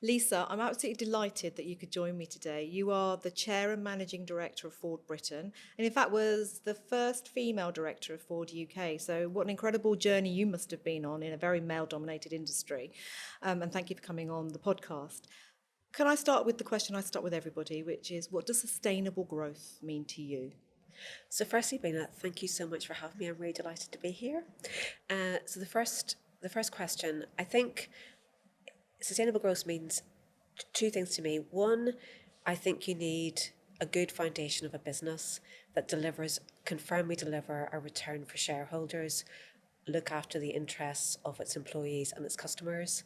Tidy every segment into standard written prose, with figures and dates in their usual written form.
Lisa, I'm absolutely delighted that you could join me today. You are the Chair and Managing Director of Ford Britain, and in fact was the first female director of Ford UK. So what an incredible journey you must have been on in a very male-dominated industry. And thank you for coming on the podcast. Can I start with the question I start with everybody, which is, what does sustainable growth mean to you? So firstly, Bina, thank you so much for having me. I'm really delighted to be here. So the first question, I think sustainable growth means two things to me. One, I think you need a good foundation of a business that can firmly deliver a return for shareholders, look after the interests of its employees and its customers,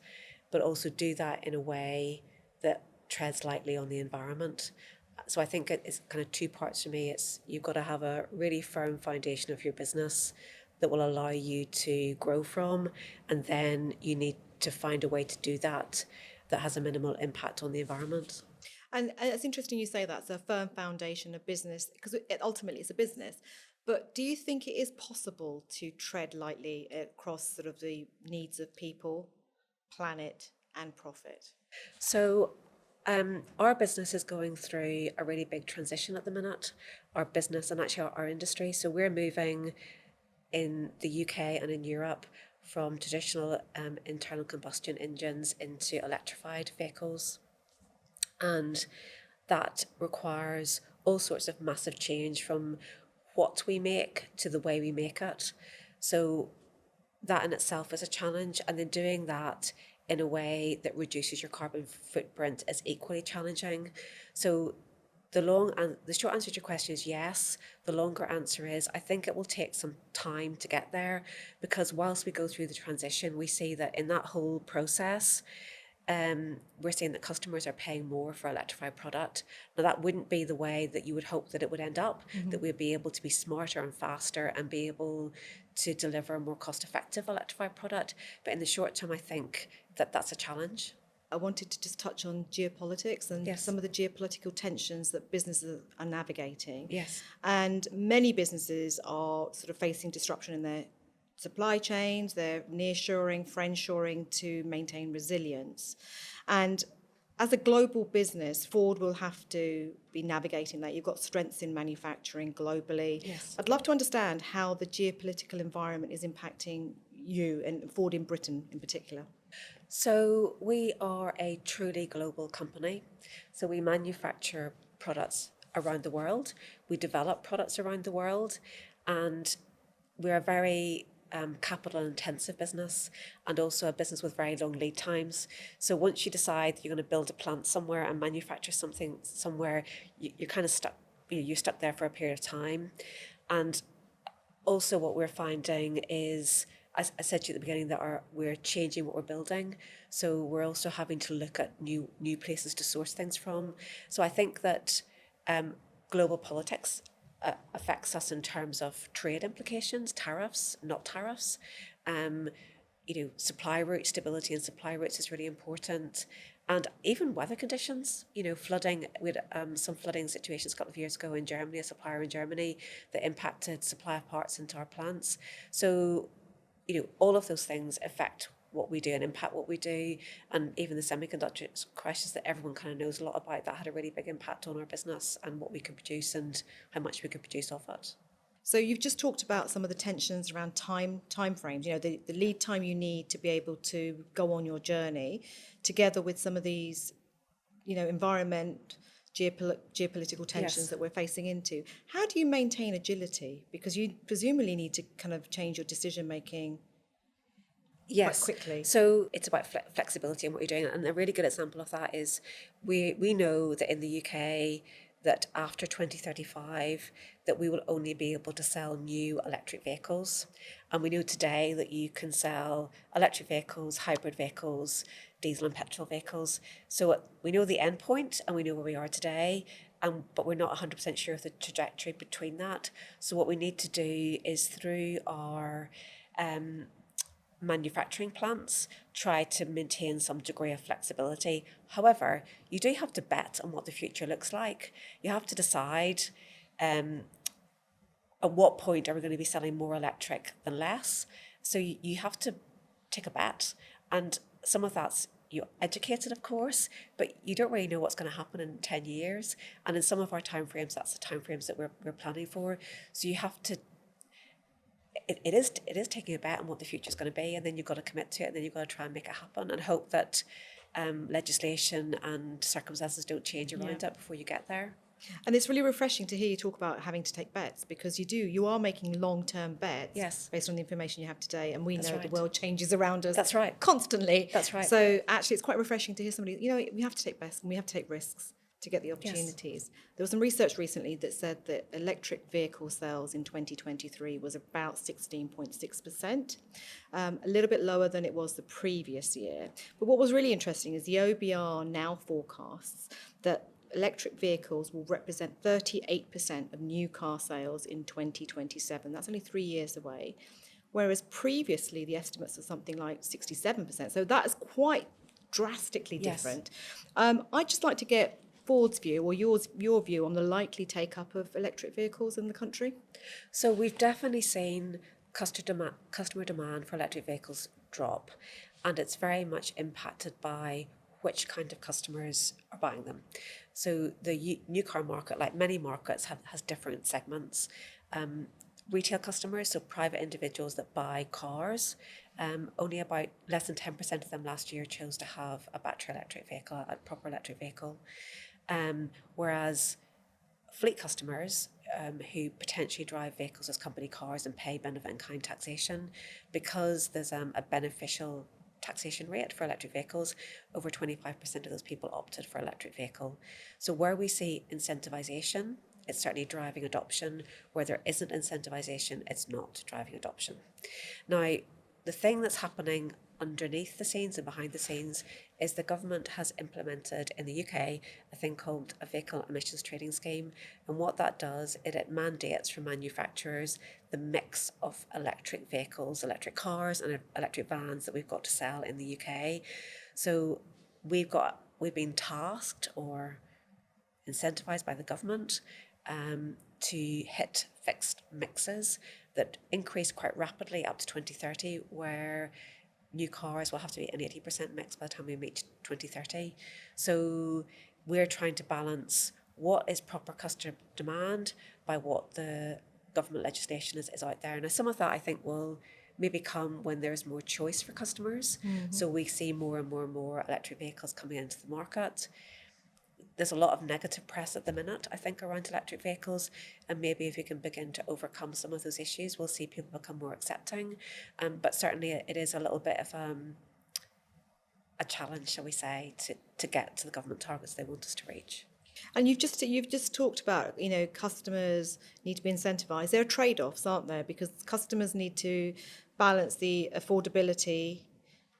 but also do that in a way that treads lightly on the environment. So I think it's kind of two parts for me. It's you've got to have a really firm foundation of your business that will allow you to grow from, and then you need to find a way to do that that has a minimal impact on the environment. And it's interesting you say that, it's a firm foundation of business, because ultimately it's a business. But do you think it is possible to tread lightly across sort of the needs of people, planet, and profit? So our business is going through a really big transition at the minute, our business and actually our industry. So we're moving in the UK and in Europe from traditional internal combustion engines into electrified vehicles. And that requires all sorts of massive change from what we make to the way we make it. So that in itself is a challenge. And then doing that in a way that reduces your carbon footprint is equally challenging. So the short answer to your question is yes. The longer answer is I think it will take some time to get there, because whilst we go through the transition, we see that in that whole process, we're seeing that customers are paying more for electrified product. Now that wouldn't be the way that you would hope that it would end up, that we'd be able to be smarter and faster and be able to deliver a more cost-effective electrified product. But in the short term, I think that that's a challenge. I wanted to just touch on geopolitics and Yes. some of the geopolitical tensions that businesses are navigating. Yes. And many businesses are sort of facing disruption in their supply chains, they're nearshoring, friendshoring to maintain resilience. And as a global business, Ford will have to be navigating that. You've got strengths in manufacturing globally. Yes. I'd love to understand how the geopolitical environment is impacting you and Ford in Britain in particular. So we are a truly global company. So we manufacture products around the world. We develop products around the world, and we're a very capital intensive business, and also a business with very long lead times. So once you decide you're going to build a plant somewhere and manufacture something somewhere, you're kind of stuck. You're stuck there for a period of time. And also what we're finding is, as I said to you at the beginning, that we're changing what we're building. So we're also having to look at new places to source things from. So I think that global politics affects us in terms of trade implications, tariffs, not tariffs. Supply route stability and supply routes is really important. And even weather conditions, flooding. We had some flooding situations a couple of years ago in Germany, a supplier in Germany that impacted supply of parts into our plants. So, all of those things affect what we do and impact what we do. And even the semiconductor crisis that everyone kind of knows a lot about, that had a really big impact on our business and what we could produce and how much we could produce of it. So you've just talked about some of the tensions around time frames, the lead time you need to be able to go on your journey, together with some of these, geopolitical tensions Yes. that we're facing into. How do you maintain agility? Because you presumably need to kind of change your decision making quite Yes. quickly. So it's about flexibility in what you're doing. And a really good example of that is we know that in the UK that after 2035 that we will only be able to sell new electric vehicles. And we know today that you can sell electric vehicles, hybrid vehicles, diesel and petrol vehicles. So we know the end point and we know where we are today, but we're not 100% sure of the trajectory between that. So what we need to do is through our manufacturing plants try to maintain some degree of flexibility. However, you do have to bet on what the future looks like. You have to decide at what point are we going to be selling more electric than less. So you have to take a bet, and some of that's educated, of course, but you don't really know what's going to happen in 10 years. And in some of our timeframes, that's the timeframes that we're planning for. So you have to, it is taking a bet on what the future is going to be, and then you've got to commit to it, and then you've got to try and make it happen and hope that legislation and circumstances don't change around it before you get there. And it's really refreshing to hear you talk about having to take bets, because you are making long-term bets Yes. based on the information you have today. And we That's know right. the world changes around us That's right. constantly. That's right. So actually it's quite refreshing to hear somebody, we have to take bets and we have to take risks to get the opportunities. There was some research recently that said that electric vehicle sales in 2023 was about 16.6%, a little bit lower than it was the previous year. But what was really interesting is the OBR now forecasts that electric vehicles will represent 38% of new car sales in 2027. That's only 3 years away. Whereas previously the estimates are something like 67%. So that is quite drastically different. I'd just like to get Ford's view or your view on the likely take-up of electric vehicles in the country. So we've definitely seen customer demand for electric vehicles drop, and it's very much impacted by which kind of customers are buying them. So the new car market, like many markets, has different segments. Retail customers, so private individuals that buy cars, only about less than 10% of them last year chose to have a battery electric vehicle, a proper electric vehicle. Whereas fleet customers who potentially drive vehicles as company cars and pay benefit in kind taxation, because there's a beneficial taxation rate for electric vehicles, over 25% of those people opted for electric vehicle. So where we see incentivization, it's certainly driving adoption. Where there isn't incentivization, it's not driving adoption. Now, the thing that's happening underneath the scenes and behind the scenes is the government has implemented in the UK a thing called a vehicle emissions trading scheme. And what that does, it mandates from manufacturers the mix of electric vehicles, electric cars and electric vans that we've got to sell in the UK. So we've been tasked or incentivized by the government to hit fixed mixes that increase quite rapidly up to 2030, where new cars will have to be an 80% mix by the time we reach 2030. So we're trying to balance what is proper customer demand by what the government legislation is out there. And some of that I think will maybe come when there's more choice for customers. Mm-hmm. So we see more and more electric vehicles coming into the market. There's a lot of negative press at the minute, I think, around electric vehicles, and maybe if we can begin to overcome some of those issues, we'll see people become more accepting. But certainly it is a little bit of a challenge, shall we say, to get to the government targets they want us to reach. And you've just talked about, customers need to be incentivized. There are trade-offs, aren't there? Because customers need to balance the affordability,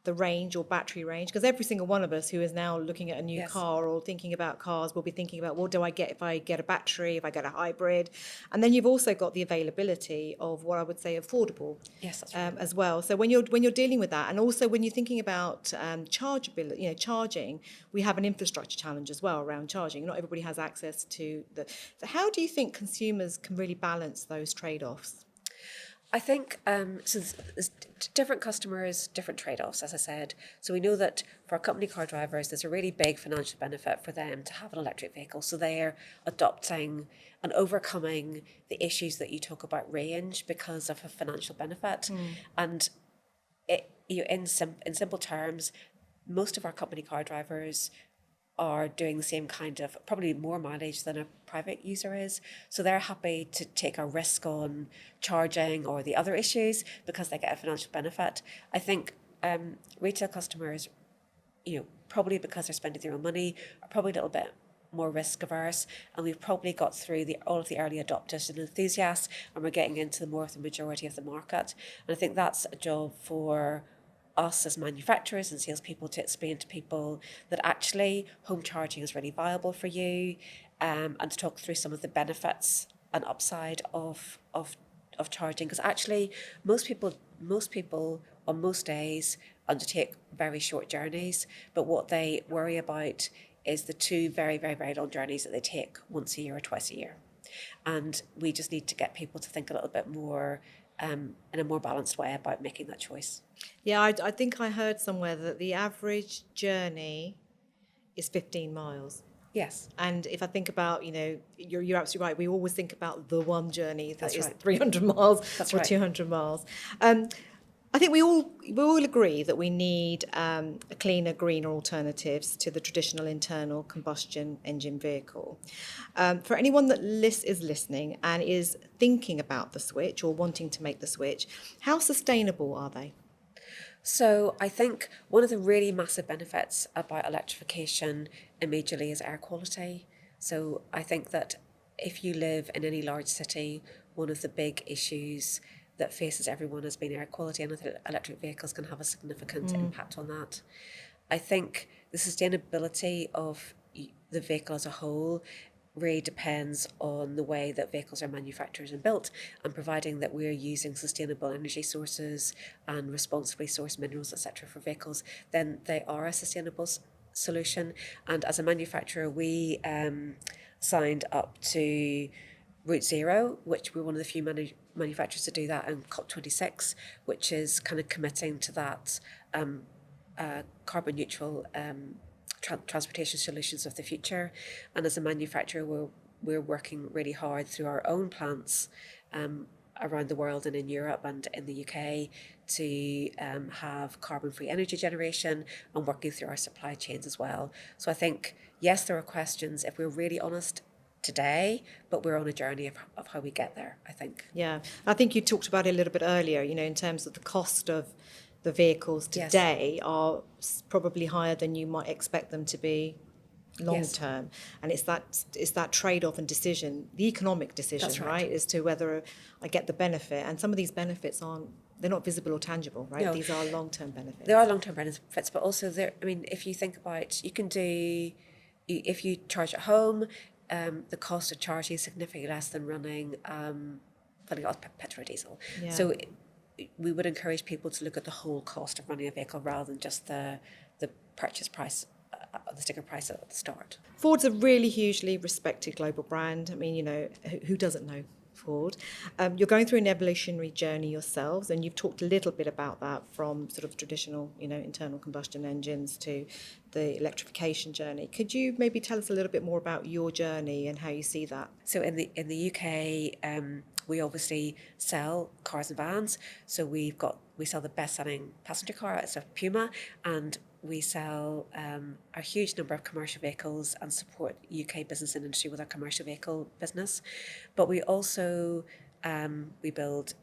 the range or battery range, because every single one of us who is now looking at a new car or thinking about cars will be thinking about, what do I get if I get a battery, if I get a hybrid? And then you've also got the availability of what I would say affordable, that's right. as well. So when you're dealing with that, and also when you're thinking about chargeability, charging, we have an infrastructure challenge as well around charging. Not everybody has access to So how do you think consumers can really balance those trade-offs? I think so there's different customers, different trade-offs, as I said. So we know that for company car drivers, there's a really big financial benefit for them to have an electric vehicle. So they're adopting and overcoming the issues that you talk about range because of a financial benefit. And in simple terms, most of our company car drivers are doing the same kind of, probably more mileage than a private user is. So they're happy to take a risk on charging or the other issues because they get a financial benefit. I think retail customers, probably because they're spending their own money, are probably a little bit more risk averse, and we've probably got through all of the early adopters and enthusiasts, and we're getting into more of the majority of the market. And I think that's a job for us as manufacturers and salespeople to explain to people that actually home charging is really viable for you, and to talk through some of the benefits and upside of charging, because actually most people on most days undertake very short journeys, but what they worry about is the two very, very, very long journeys that they take once a year or twice a year. And we just need to get people to think a little bit more in a more balanced way about making that choice. Yeah, I think I heard somewhere that the average journey is 15 miles. Yes, And if I think about, you're absolutely right. We always think about the one journey that that's is right. 300 miles That's or right. 200 miles. I think we all agree that we need a cleaner, greener alternatives to the traditional internal combustion engine vehicle. For anyone that is listening and is thinking about the switch or wanting to make the switch, how sustainable are they? So I think one of the really massive benefits about electrification immediately is air quality. So I think that if you live in any large city, one of the big issues that faces everyone has been air quality, and I think electric vehicles can have a significant impact on that. I think the sustainability of the vehicle as a whole really depends on the way that vehicles are manufactured and built, and providing that we're using sustainable energy sources and responsibly sourced minerals, etc., for vehicles, then they are a sustainable solution. And as a manufacturer, we signed up to Route Zero, which we're one of the few manufacturers to do that, and COP26, which is kind of committing to that carbon neutral transportation solutions of the future. And as a manufacturer, we're working really hard through our own plants around the world and in Europe and in the UK to have carbon-free energy generation, and working through our supply chains as well. So I think, yes, there are questions, if we're really honest, today, but we're on a journey of how we get there, I think. Yeah, I think you talked about it a little bit earlier, in terms of the cost of the vehicles Yes. today are probably higher than you might expect them to be long Yes. term. And it's that trade-off and decision, the economic decision, That's right. as to whether I get the benefit. And some of these benefits they're not visible or tangible, right? No. These are long-term benefits. There are long-term benefits, but also if you think about, if you charge at home, the cost of charging is significantly less than filling up petrol or diesel. Yeah. So we would encourage people to look at the whole cost of running a vehicle rather than just the purchase price, the sticker price at the start. Ford's a really hugely respected global brand. I mean, who doesn't know Ford? You're going through an evolutionary journey yourselves, and you've talked a little bit about that, from sort of traditional, internal combustion engines to the electrification journey. Could you maybe tell us a little bit more about your journey and how you see that? So in the UK, we obviously sell cars and vans. So we sell the best-selling passenger car, it's a Puma, and we sell a huge number of commercial vehicles and support UK business and industry with our commercial vehicle business. But we also we build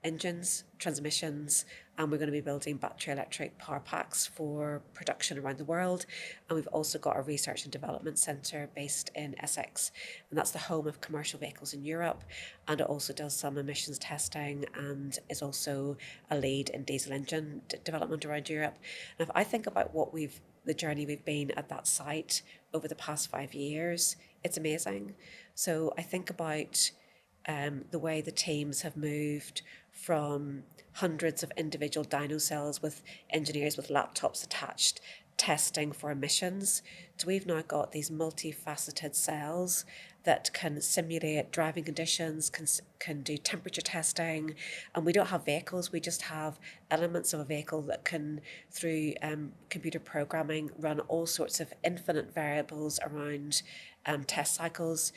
engines, transmissions, and we're going to be building battery electric power packs for production around the world. And we've also got a research and development centre based in Essex, and that's the home of commercial vehicles in Europe. And it also does some emissions testing and is also a lead in diesel engine development around Europe. And if I think about the journey we've been at that site over the past 5 years, it's amazing. So I think about the way the teams have moved from hundreds of individual dyno cells with engineers with laptops attached testing for emissions to we've now got these multifaceted cells that can simulate driving conditions, can do temperature testing, and we don't have vehicles, we just have elements of a vehicle that can, through computer programming, run all sorts of infinite variables around test cycles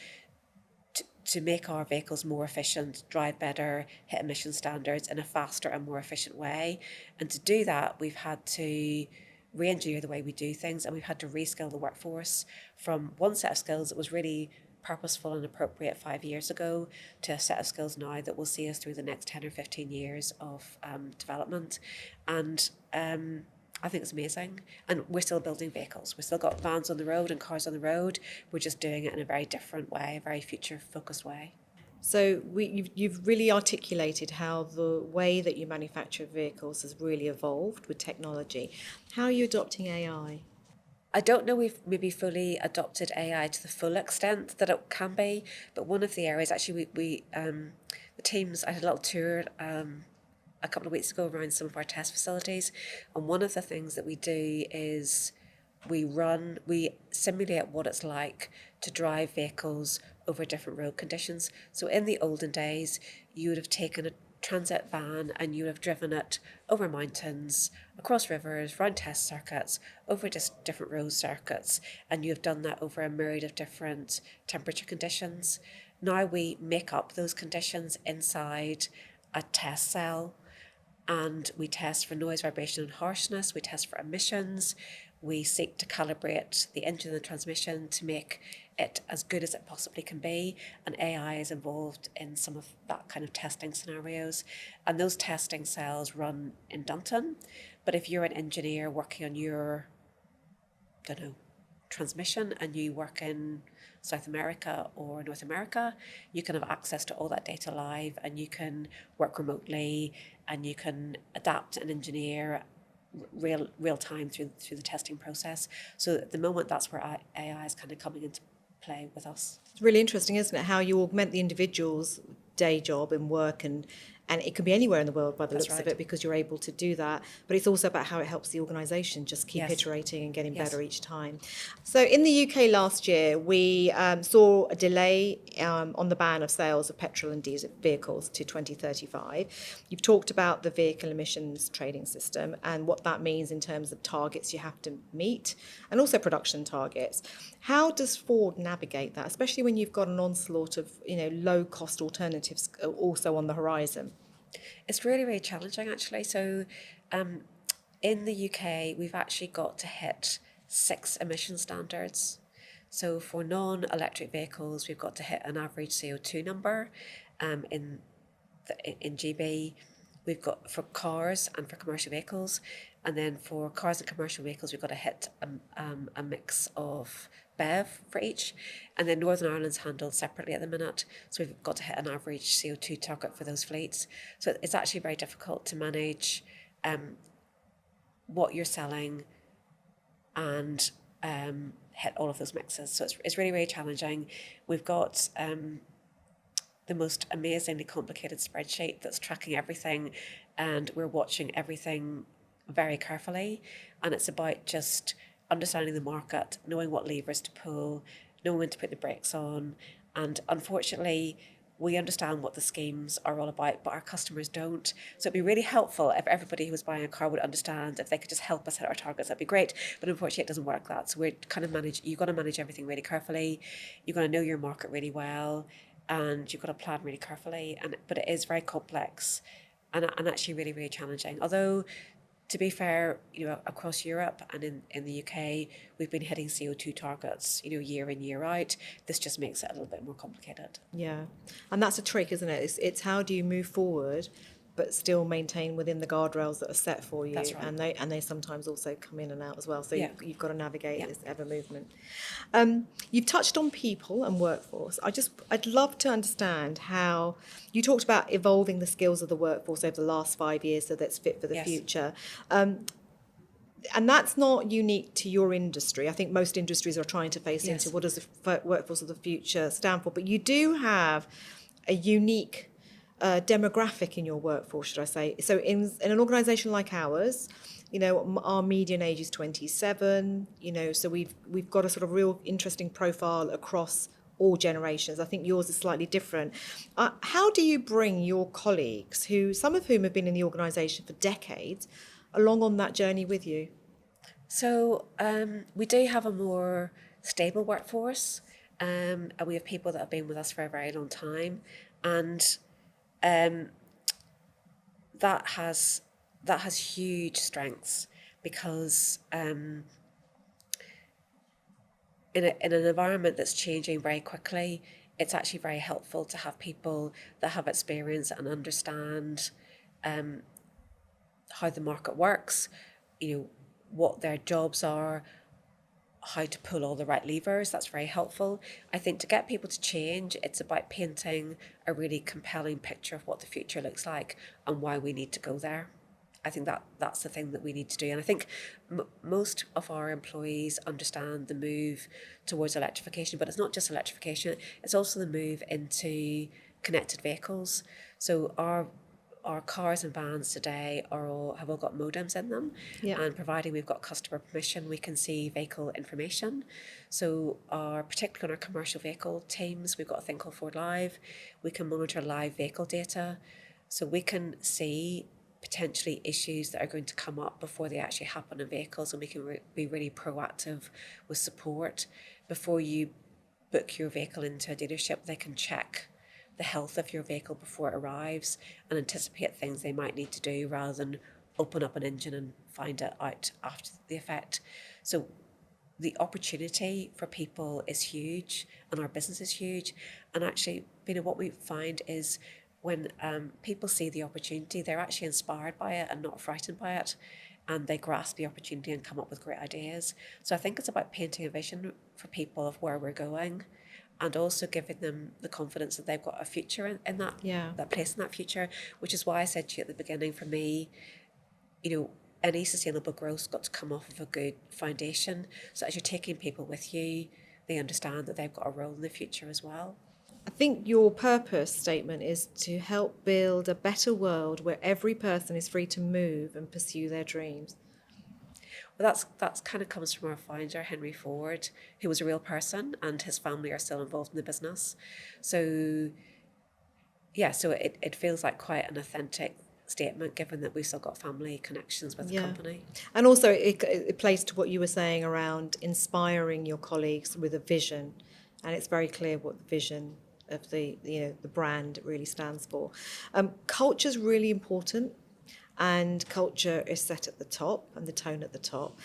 to make our vehicles more efficient, drive better, hit emission standards in a faster and more efficient way. And to do that, we've had to re-engineer the way we do things, and we've had to reskill the workforce from one set of skills that was really purposeful and appropriate 5 years ago to a set of skills now that will see us through the next 10 or 15 years of development. And I think it's amazing. And we're still building vehicles. We've still got vans on the road and cars on the road. We're just doing it in a very different way, a very future-focused way. So you've really articulated how the way that you manufacture vehicles has really evolved with technology. How are you adopting AI? I don't know we've maybe fully adopted AI to the full extent that it can be, but one of the areas, actually, the teams, I had a little tour a couple of weeks ago around some of our test facilities, and one of the things that we do is we simulate what it's like to drive vehicles over different road conditions. So in the olden days, you would have taken a transit van and you would have driven it over mountains, across rivers, round test circuits, over just different road circuits, and you have done that over a myriad of different temperature conditions. Now we make up those conditions inside a test cell, and we test for noise, vibration, and harshness. We test for emissions. We seek to calibrate the engine and the transmission to make it as good as it possibly can be. And AI is involved in some of that kind of testing scenarios. And those testing cells run in Dunton. But if you're an engineer working on your, I don't know, transmission, and you work in South America or North America, you can have access to all that data live, and you can work remotely, and you can adapt and engineer real time through the testing process. So at the moment, that's where AI is kind of coming into play with us. It's really interesting, isn't it? How you augment the individual's day job and work, and it can be anywhere in the world by the That's looks of right. it, because you're able to do that. But it's also about how it helps the organisation just keep Yes. iterating and getting Yes. better each time. So in the UK last year, we saw a delay on the ban of sales of petrol and diesel vehicles to 2035. You've talked about the vehicle emissions trading system and what that means in terms of targets you have to meet, and also production targets. How does Ford navigate that, especially when you've got an onslaught of low cost alternatives also on the horizon? It's really, really challenging, actually. So in the UK, we've actually got to hit 6 emission standards. So for non-electric vehicles, we've got to hit an average CO2 number in GB. We've got for cars and for commercial vehicles, and then for cars and commercial vehicles, we've got to hit a mix of BEV for each, and then Northern Ireland's handled separately at the minute, so we've got to hit an average CO2 target for those fleets. So it's actually very difficult to manage what you're selling and hit all of those mixes. So it's really, really challenging. We've got the most amazingly complicated spreadsheet that's tracking everything, and we're watching everything very carefully. And it's about just understanding the market, knowing what levers to pull, knowing when to put the brakes on. And unfortunately, we understand what the schemes are all about, but our customers don't. So it'd be really helpful if everybody who was buying a car would understand. If they could just help us hit our targets, that'd be great. But unfortunately, it doesn't work like that. So we're kind of you've got to manage everything really carefully. You've got to know your market really well, and you've got to plan really carefully. But it is very complex and actually really, really challenging. Although, to be fair, across Europe and in the UK, we've been hitting CO2 targets, year in, year out. This just makes it a little bit more complicated. Yeah, and that's a trick, isn't it? It's how do you move forward but still maintain within the guardrails that are set for you. That's right. And they sometimes also come in and out as well. So Yeah. you've got to navigate Yeah. this ever movement. You've touched on people and workforce. I'd love to understand how you talked about evolving the skills of the workforce over the last 5 years so that's fit for the Yes. future. And that's not unique to your industry. I think most industries are trying to face Yes. into what does the workforce of the future stand for. But you do have a unique demographic in your workforce, should I say. So in an organisation like ours, our median age is 27, so we've got a sort of real interesting profile across all generations. I think yours is slightly different. How do you bring your colleagues, some of whom have been in the organisation for decades, along on that journey with you? So we do have a more stable workforce, and we have people that have been with us for a very long time, and that has huge strengths because in an environment that's changing very quickly, it's actually very helpful to have people that have experience and understand how the market works, what their jobs are, how to pull all the right levers. That's very helpful. I think to get people to change, it's about painting a really compelling picture of what the future looks like and why we need to go there. I think that's the thing that we need to do. And I think most of our employees understand the move towards electrification, but it's not just electrification, it's also the move into connected vehicles. So our cars and vans today have all got modems in them, Yeah. and providing we've got customer permission, we can see vehicle information. So particularly on our commercial vehicle teams, we've got a thing called Ford Live. We can monitor live vehicle data, so we can see potentially issues that are going to come up before they actually happen in vehicles, and we can be really proactive with support. Before you book your vehicle into a dealership, they can check the health of your vehicle before it arrives and anticipate things they might need to do, rather than open up an engine and find it out after the effect. So the opportunity for people is huge, and our business is huge. And actually, what we find is when people see the opportunity, they're actually inspired by it and not frightened by it, and they grasp the opportunity and come up with great ideas. So I think it's about painting a vision for people of where we're going, and also giving them the confidence that they've got a future in that, Yeah. that place in that future, which is why I said to you at the beginning, for me, any sustainable growth's got to come off of a good foundation. So as you're taking people with you, they understand that they've got a role in the future as well. I think your purpose statement is to help build a better world where every person is free to move and pursue their dreams. Well, that's kind of comes from our founder, Henry Ford, who was a real person, and his family are still involved in the business. So yeah, so it feels like quite an authentic statement, given that we've still got family connections with the company. And also it plays to what you were saying around inspiring your colleagues with a vision, and it's very clear what the vision of the brand really stands for. Culture is really important, and culture is set at the top and the tone at the top.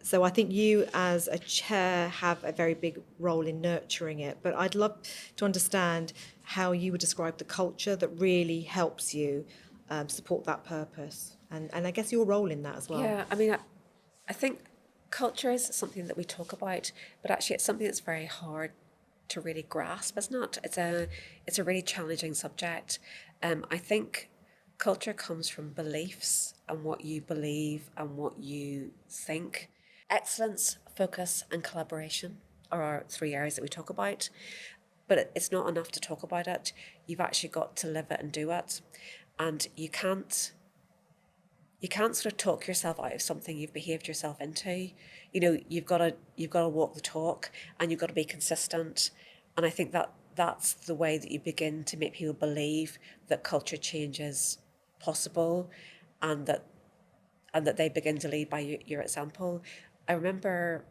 So I think you as a chair have a very big role in nurturing it, but I'd love to understand how you would describe the culture that really helps you support that purpose, and I guess your role in that as well. Yeah, I think culture is something that we talk about, but actually it's something that's very hard to really grasp, isn't it? It's a really challenging subject. I think culture comes from beliefs and what you believe and what you think. Excellence, focus, and collaboration are our three areas that we talk about. But it's not enough to talk about it. You've actually got to live it and do it. And you can't sort of talk yourself out of something you've behaved yourself into. You've got to walk the talk, and you've got to be consistent. And I think that's the way that you begin to make people believe that culture change is possible, and that they begin to lead by your example. I remember,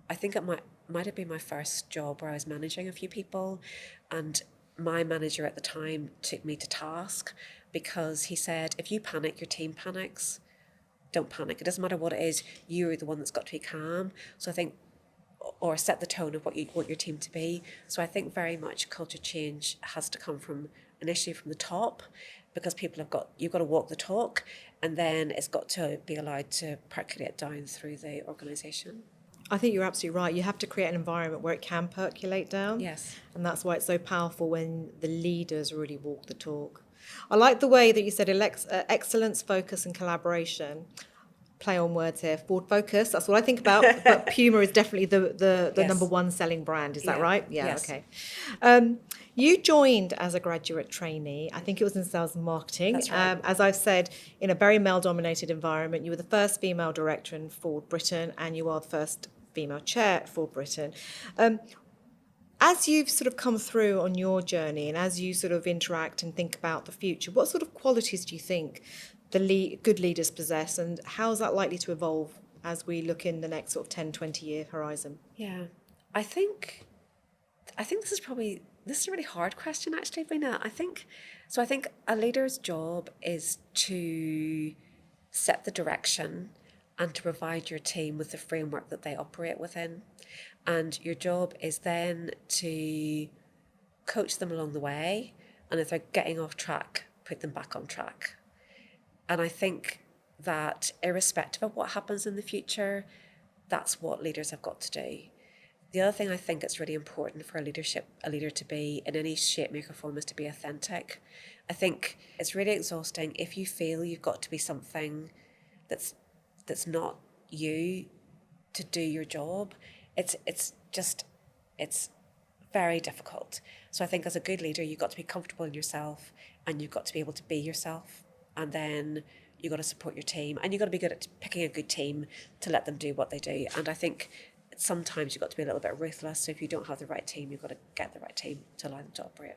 I think it might have been my first job where I was managing a few people, and my manager at the time took me to task because he said, if you panic, your team panics. Don't panic. It doesn't matter what it is. You're the one that's got to be calm. So I think, or set the tone of what you want your team to be. So I think very much culture change has to come from initially from the top, because you've got to walk the talk, and then it's got to be allowed to percolate down through the organisation. I think you're absolutely right. You have to create an environment where it can percolate down. Yes. And that's why it's so powerful when the leaders really walk the talk. I like the way that you said excellence, focus, and collaboration. Play on words here. Ford Focus, that's what I think about. But Puma is definitely the Yes. number one selling brand. Is that right? Yeah, Yes. okay. You joined as a graduate trainee. I think it was in sales and marketing. That's right. As I've said, in a very male-dominated environment. You were the first female director in Ford Britain, and you are the first female chair at Ford Britain. As you've sort of come through on your journey, and as you sort of interact and think about the future, what sort of qualities do you think the good leaders possess, and how is that likely to evolve as we look in the next sort of 10, 20-year horizon? Yeah, I think this is a really hard question, actually, Bina. I think a leader's job is to set the direction and to provide your team with the framework that they operate within. And your job is then to coach them along the way, and if they're getting off track, put them back on track. And I think that irrespective of what happens in the future, that's what leaders have got to do. The other thing I think it's really important for a leader to be in any shape, make, or form is to be authentic. I think it's really exhausting if you feel you've got to be something that's not you to do your job. It's very difficult. So I think as a good leader, you've got to be comfortable in yourself, and you've got to be able to be yourself. And then you've got to support your team, and you've got to be good at picking a good team to let them do what they do. And I think sometimes you've got to be a little bit ruthless. So if you don't have the right team, you've got to get the right team to allow them to operate.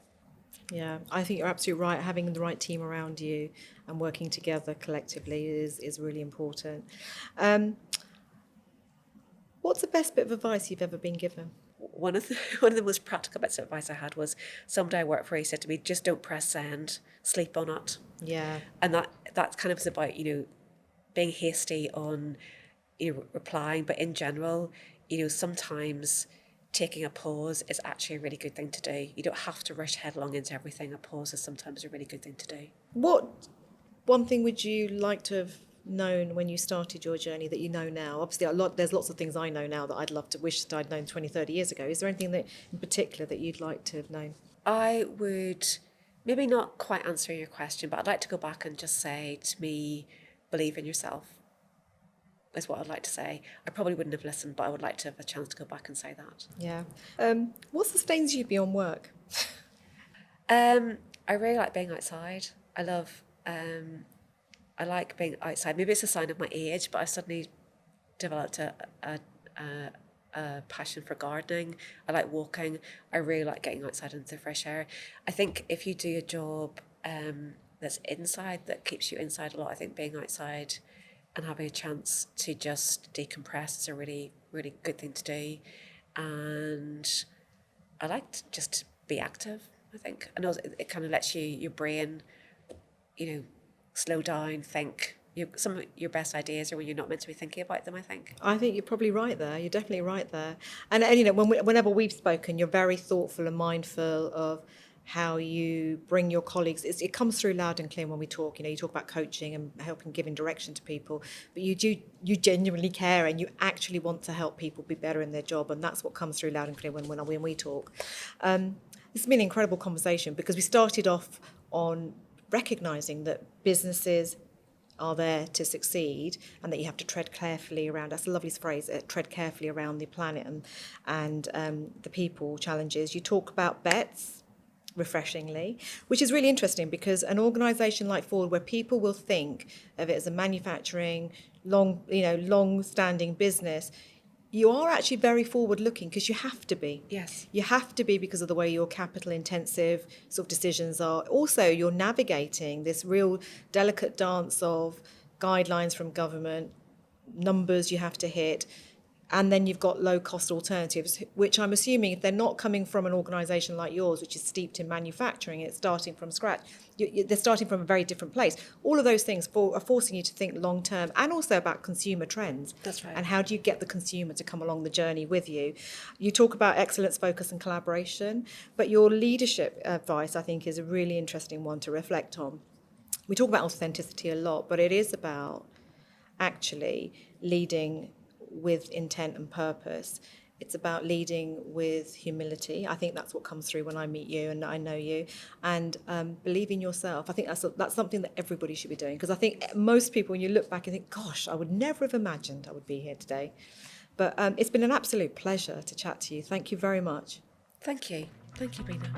Yeah, I think you're absolutely right. Having the right team around you and working together collectively is really important. What's the best bit of advice you've ever been given? One of the most practical bits of advice I had was somebody I worked for. He said to me, "Just don't press send, sleep on it." Yeah, And that kind of is about, being hasty on, replying, but in general, sometimes taking a pause is actually a really good thing to do. You don't have to rush headlong into everything. A pause is sometimes a really good thing to do. what one thing would you like to have known when you started your journey that you know now? Obviously, there's lots of things I know now that I'd love to wish that I'd known 20, 30 years ago. Is there anything that in particular that you'd like to have known? I would maybe not quite answer your question, but I'd like to go back and just say to me, believe in yourself, is what I'd like to say. I probably wouldn't have listened, but I would like to have a chance to go back and say that. Yeah. What sustains you beyond work? I really like being outside. I like being outside. Maybe it's a sign of my age, but I suddenly developed a passion for gardening. I like walking. I really like getting outside into the fresh air. I think if you do a job that's inside, that keeps you inside a lot, I think being outside and having a chance to just decompress is a really, really good thing to do. And I like to just be active, I think. And also it kind of lets your brain, slow down, think. Some of your best ideas are when you're not meant to be thinking about them, I think. I think you're probably right there. You're definitely right there. And whenever we've spoken, you're very thoughtful and mindful of how you bring your colleagues. It comes through loud and clear when we talk. You talk about coaching and helping giving direction to people, but you genuinely care and you actually want to help people be better in their job, and that's what comes through loud and clear when we talk. This has been an incredible conversation because we started off on recognising that businesses are there to succeed and that you have to tread carefully around, that's a lovely phrase, tread carefully around the planet and the people challenges. You talk about bets, refreshingly, which is really interesting because an organisation like Ford, where people will think of it as a manufacturing, long-standing business, you are actually very forward-looking because you have to be. Yes. You have to be because of the way your capital-intensive sort of decisions are. Also, you're navigating this real delicate dance of guidelines from government, numbers you have to hit, and then you've got low-cost alternatives, which I'm assuming if they're not coming from an organisation like yours, which is steeped in manufacturing, it's starting from scratch, they're starting from a very different place. All of those things are forcing you to think long-term and also about consumer trends. That's right. And how do you get the consumer to come along the journey with you? You talk about excellence, focus and collaboration, but your leadership advice, I think, is a really interesting one to reflect on. We talk about authenticity a lot, but it is about actually leading with intent and purpose. It's about leading with humility. I think that's what comes through when I meet you and I know you. And believe in yourself. I think that's something that everybody should be doing. Because I think most people, when you look back and think, gosh, I would never have imagined I would be here today. But it's been an absolute pleasure to chat to you. Thank you very much. Thank you. Thank you, Bina.